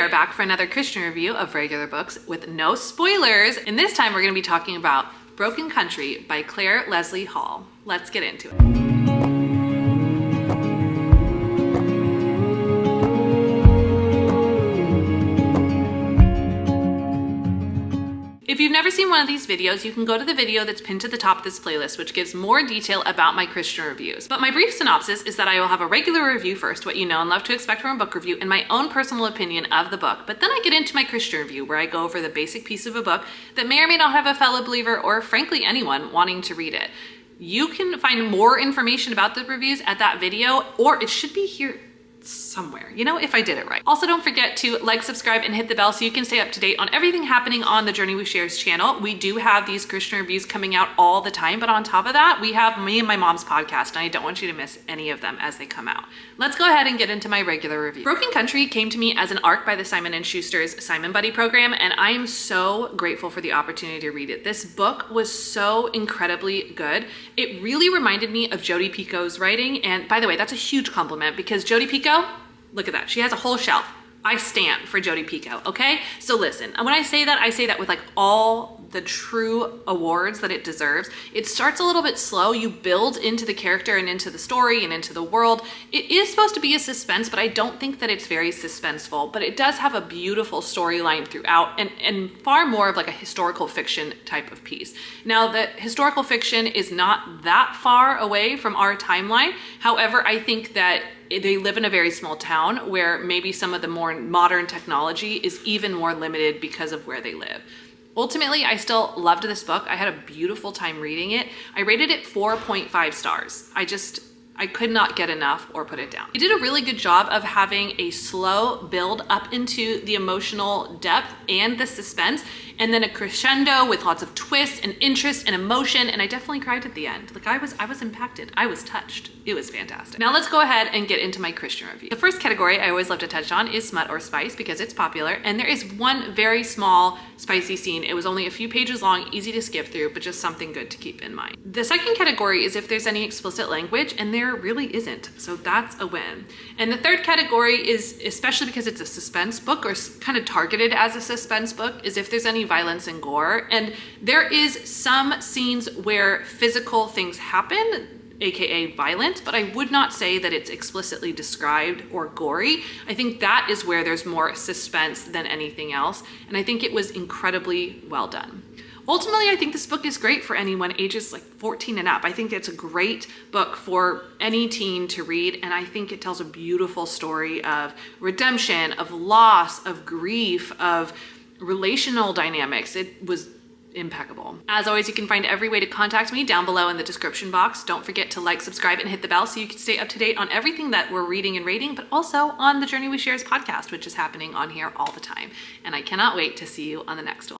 are back for another Christian review of regular books with no spoilers. And this time we're going to be talking about Broken Country by Clare Leslie Hall. Let's get into it. If you've never seen one of these videos, you can go to the video that's pinned to the top of this playlist, which gives more detail about my Christian reviews. But my brief synopsis is that I will have a regular review first, what you know and love to expect from a book review, and my own personal opinion of the book. But then I get into my Christian review, where I go over the basic piece of a book that may or may not have a fellow believer, or frankly anyone, wanting to read it. You can find more information about the reviews at that video, or it should be here somewhere, you know, if I did it right. Also, don't forget to like, subscribe, and hit the bell so you can stay up to date on everything happening on the Journey We Shares channel. We do have these Christian reviews coming out all the time, but on top of that, we have me and my mom's podcast, and I don't want you to miss any of them as they come out. Let's go ahead and get into my regular review. Broken Country came to me as an ARC by the Simon & Schuster's Simon Buddy program, and I am so grateful for the opportunity to read it. This book was so incredibly good. It really reminded me of Jodi Picoult's writing, and by the way, that's a huge compliment because Jodi Picoult, look at that. She has a whole shelf. I stand for Jodi Picoult, okay? So listen, when I say that with like all the true awards that it deserves. It starts a little bit slow. You build into the character and into the story and into the world. It is supposed to be a suspense, but I don't think that it's very suspenseful, but it does have a beautiful storyline throughout and far more of like a historical fiction type of piece. Now, the historical fiction is not that far away from our timeline. However, I think that they live in a very small town where maybe some of the more modern technology is even more limited because of where they live. Ultimately, I still loved this book. I had a beautiful time reading it. I rated it 4.5 stars. I could not get enough or put it down. It did a really good job of having a slow build up into the emotional depth and the suspense, and then a crescendo with lots of twists and interest and emotion, and I definitely cried at the end. Like I was impacted. I was touched. It was fantastic. Now let's go ahead and get into my Christian review. The first category I always love to touch on is smut or spice because it's popular, and there is one very small spicy scene. It was only a few pages long, easy to skip through, but just something good to keep in mind. The second category is if there's any explicit language, and there really isn't, so that's a win. And the third category is, especially because it's a suspense book or kind of targeted as a suspense book, is if there's any violence and gore. And there is some scenes where physical things happen, aka violent, but I would not say that it's explicitly described or gory. I think that is where there's more suspense than anything else, and I think it was incredibly well done. Ultimately, I think this book is great for anyone ages like 14 and up. I think it's a great book for any teen to read, and I think it tells a beautiful story of redemption, of loss, of grief, of relational dynamics. It was impeccable. As always, you can find every way to contact me down below in the description box. Don't forget to like, subscribe, and hit the bell so you can stay up to date on everything that we're reading and rating, but also on the Journey We Shares podcast, which is happening on here all the time. And I cannot wait to see you on the next one.